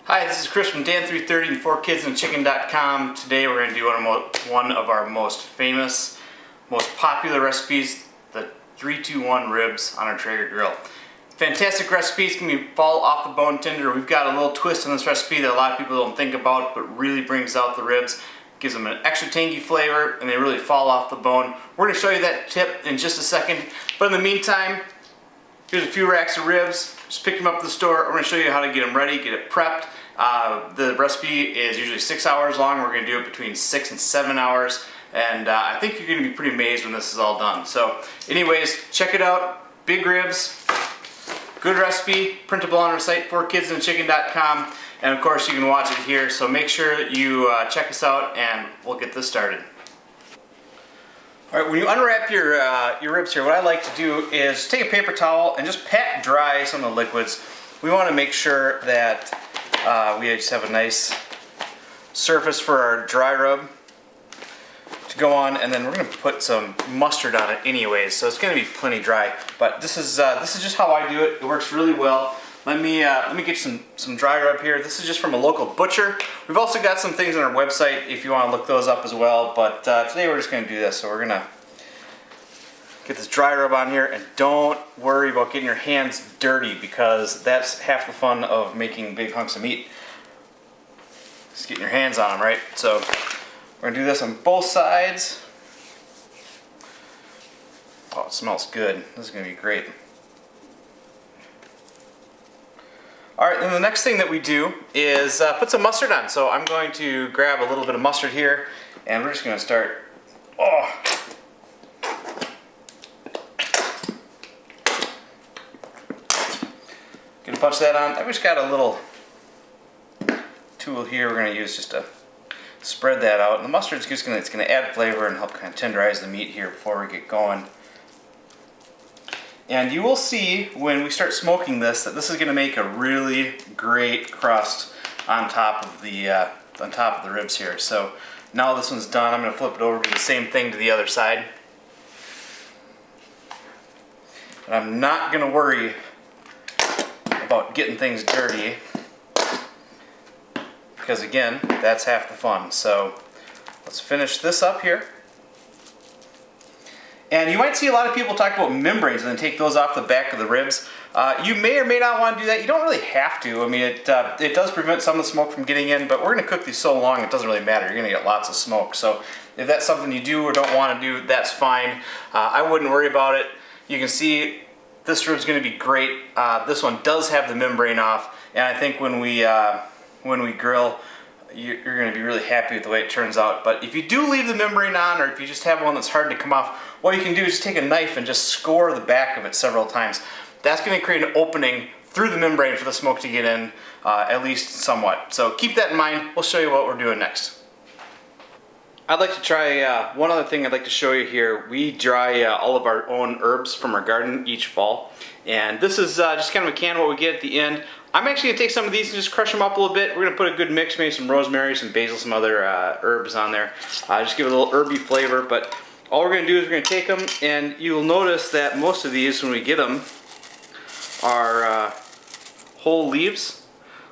Hi, this is Chris from Dan330 and 4KidsAndChicken.com. Today we're going to do one of our most famous, most popular recipes, the 3-2-1 ribs on our Traeger Grill. Fantastic recipe. It's going to fall off the bone tender. We've got a little twist on this recipe that a lot of people don't think about, but really brings out the ribs, gives them an extra tangy flavor, and they really fall off the bone. We're going to show you that tip in just a second, but in the meantime, here's a few racks of ribs. Just pick them up at the store. We're going to show you how to get them ready, get it prepped. The recipe is usually 6 hours long. We're going to do it between 6 and 7 hours. And I think you're going to be pretty amazed when this is all done. So anyways, check it out. Big ribs. Good recipe. Printable on our site, 4KidsAndChicken.com. And of course you can watch it here. So make sure that you check us out and we'll get this started. Alright, when you unwrap your ribs here, what I like to do is take a paper towel and just pat dry some of the liquids. We want to make sure that we just have a nice surface for our dry rub to go on, and then we're going to put some mustard on it anyways, so it's going to be plenty dry. But this is just how I do it. It works really well. Let me get some dry rub here. This is just from a local butcher. We've also got some things on our website if you want to look those up as well. But today we're just going to do this. So we're going to get this dry rub on here, and don't worry about getting your hands dirty because that's half the fun of making big hunks of meat. Just getting your hands on them, right? So we're going to do this on both sides. Oh, it smells good. This is going to be great. Alright, then the next thing that we do is put some mustard on. So I'm going to grab a little bit of mustard here, and we're just going to start. Gonna punch that on. I've just got a little tool here we're going to use just to spread that out. And the mustard's just going to add flavor and help kind of tenderize the meat here before we get going. And you will see when we start smoking this that this is going to make a really great crust on top of the ribs here. So now this one's done, I'm going to flip it over, do the same thing to the other side. And I'm not going to worry about getting things dirty because again, that's half the fun. So let's finish this up here. And you might see a lot of people talk about membranes and then take those off the back of the ribs. You may or may not want to do that. You don't really have to. I mean, it does prevent some of the smoke from getting in, but we're going to cook these so long it doesn't really matter. You're going to get lots of smoke. So if that's something you do or don't want to do, that's fine. I wouldn't worry about it. You can see this rib's going to be great. This one does have the membrane off, and I think when we grill, you're going to be really happy with the way it turns out. But if you do leave the membrane on, or if you just have one that's hard to come off, what you can do is just take a knife and just score the back of it several times. That's going to create an opening through the membrane for the smoke to get in, at least somewhat. So keep that in mind. We'll show you what we're doing next. I'd like to try one other thing I'd like to show you here. We dry all of our own herbs from our garden each fall. And this is just kind of a can of what we get at the end. I'm actually going to take some of these and just crush them up a little bit. We're going to put a good mix, maybe some rosemary, some basil, some other herbs on there. Just give it a little herby flavor. But all we're going to do is we're going to take them, and you'll notice that most of these, when we get them, are whole leaves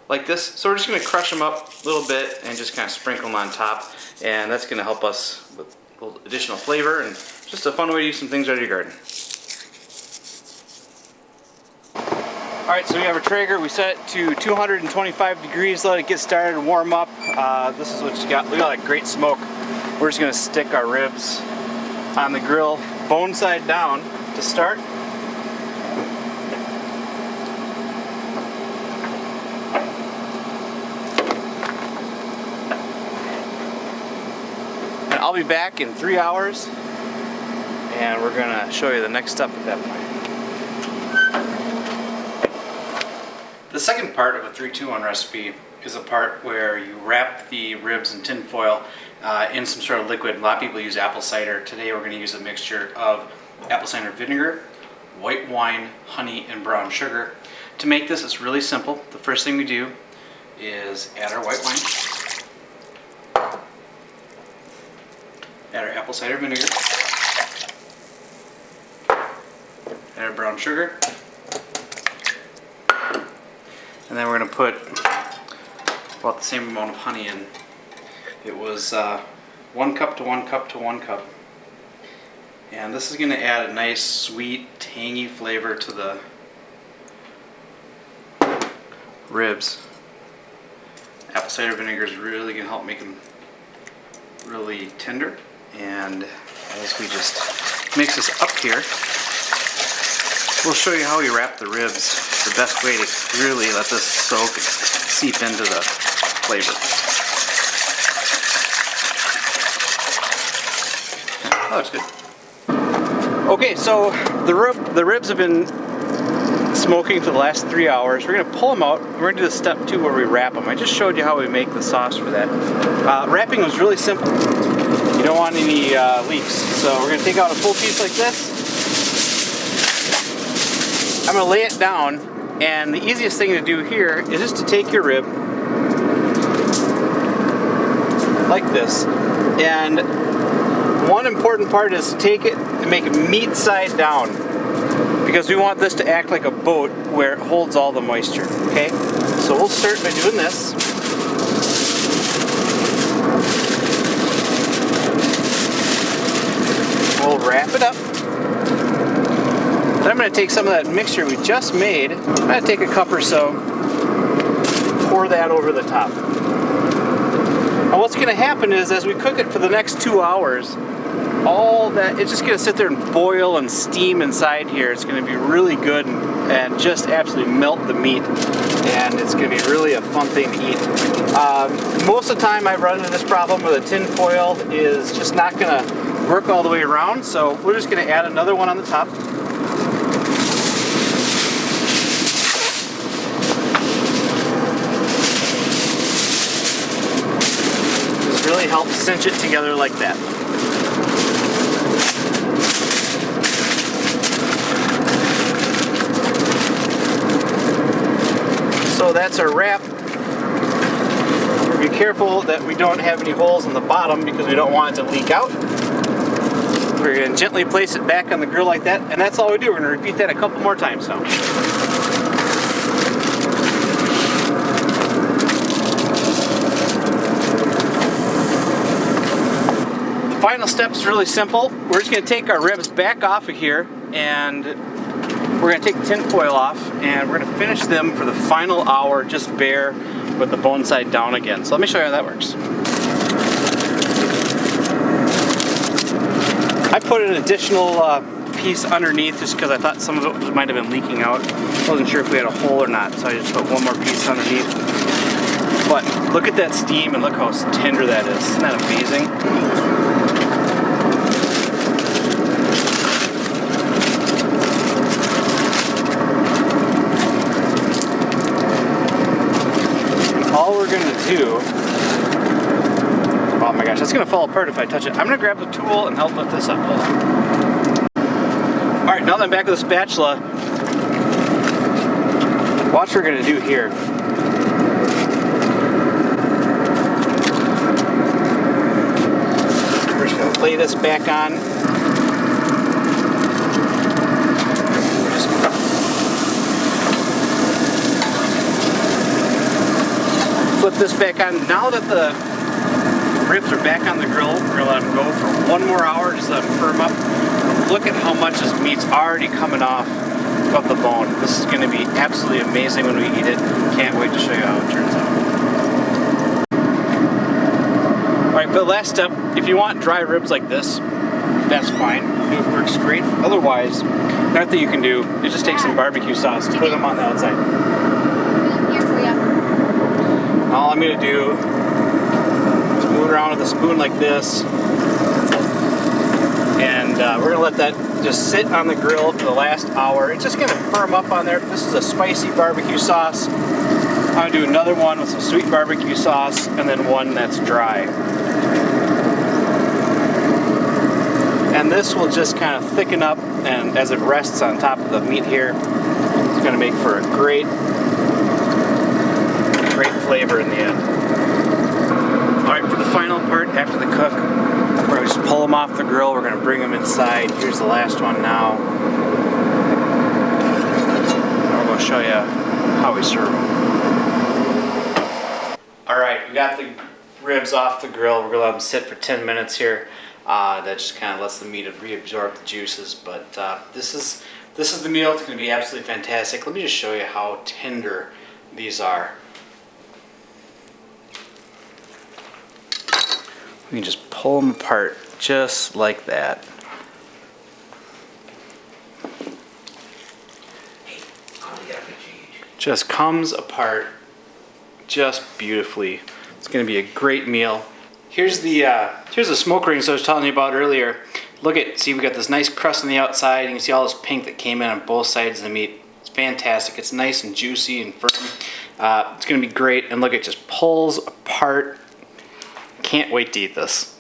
like this. So we're just going to crush them up a little bit and just kind of sprinkle them on top. And that's going to help us with a little additional flavor and just a fun way to use some things out of your garden. Alright, so we have our Traeger. We set it to 225 degrees, let it get started and warm up. This is what you got. Look at that great smoke. We're just going to stick our ribs on the grill, bone side down to start. And I'll be back in 3 hours, and we're going to show you the next step at that point. The second part of a 3-2-1 recipe is a part where you wrap the ribs in tin foil in some sort of liquid. A lot of people use apple cider. Today we're going to use a mixture of apple cider vinegar, white wine, honey, and brown sugar. To make this, it's really simple. The first thing we do is add our white wine, add our apple cider vinegar, add our brown sugar, and then we're going to put about the same amount of honey in. It was 1 cup to 1 cup to 1 cup. And this is going to add a nice, sweet, tangy flavor to the ribs. Apple cider vinegar is really going to help make them really tender. And as we just mix this up here, we'll show you how we wrap the ribs. The best way to really let this soak and seep into the flavor. That looks good. Okay, so the ribs have been smoking for the last 3 hours. We're going to pull them out. We're going to do the step 2 where we wrap them. I just showed you how we make the sauce for that. Wrapping was really simple. You don't want any leaks. So we're going to take out a full piece like this. I'm going to lay it down, and the easiest thing to do here is just to take your rib like this. And one important part is to take it and make it meat side down, because we want this to act like a boat where it holds all the moisture. Okay? So we'll start by doing this. We'll wrap it up. Then I'm going to take some of that mixture we just made. I'm going to take a cup or so, pour that over the top. And what's going to happen is, as we cook it for the next 2 hours, all that, it's just going to sit there and boil and steam inside here. It's going to be really good and just absolutely melt the meat, and it's going to be really a fun thing to eat. Most of the time I've run into this problem where the tin foil is just not going to work all the way around, so we're just going to add another one on the top. Just really help cinch it together like that. So that's our wrap. Be careful that we don't have any holes in the bottom because we don't want it to leak out. We're going to gently place it back on the grill like that, and that's all we do. We're going to repeat that a couple more times now. The final step is really simple. We're just going to take our ribs back off of here, and we're going to take the tin foil off, and we're going to finish them for the final hour just bare with the bone side down again. So let me show you how that works. I put an additional piece underneath just because I thought some of it might have been leaking out. I wasn't sure if we had a hole or not, so I just put one more piece underneath. But look at that steam and look how tender that is. Isn't that amazing? All we're going to do, oh my gosh, that's going to fall apart if I touch it. I'm going to grab the tool and help lift this up. Alright, now that I'm back with the spatula, watch what we're going to do here. We're just going to lay this back on. Flip this back on. Now that the ribs are back on the grill, we're going to let them go for 1 more hour, just let them firm up. Look at how much this meat's already coming off of the bone. This is going to be absolutely amazing when we eat it. Can't wait to show you how it turns out. Alright, for the last step, if you want dry ribs like this, that's fine. It works great. Otherwise, another thing you can do is just take some barbecue sauce, put them on the outside. All I'm going to do is move around with a spoon like this, and we're going to let that just sit on the grill for the last hour. It's just going to firm up on there. This is a spicy barbecue sauce. I'm going to do another one with some sweet barbecue sauce, and then one that's dry. And this will just kind of thicken up, and as it rests on top of the meat here, it's going to make for a great flavor in the end. Alright, for the final part, after the cook, we're going to just pull them off the grill. We're going to bring them inside. Here's the last one now. And we're going to show you how we serve them. Alright. got the ribs off the grill. We're gonna let them sit for 10 minutes here. That just kind of lets the meat reabsorb the juices. But this is the meal. It's gonna be absolutely fantastic. Let me just show you how tender these are. We can just pull them apart just like that. Just comes apart just beautifully. It's going to be a great meal. Here's the smoke rings I was telling you about earlier. Look at, see, we got this nice crust on the outside. You can see all this pink that came in on both sides of the meat. It's fantastic. It's nice and juicy and firm. It's going to be great. And look, it just pulls apart. Can't wait to eat this.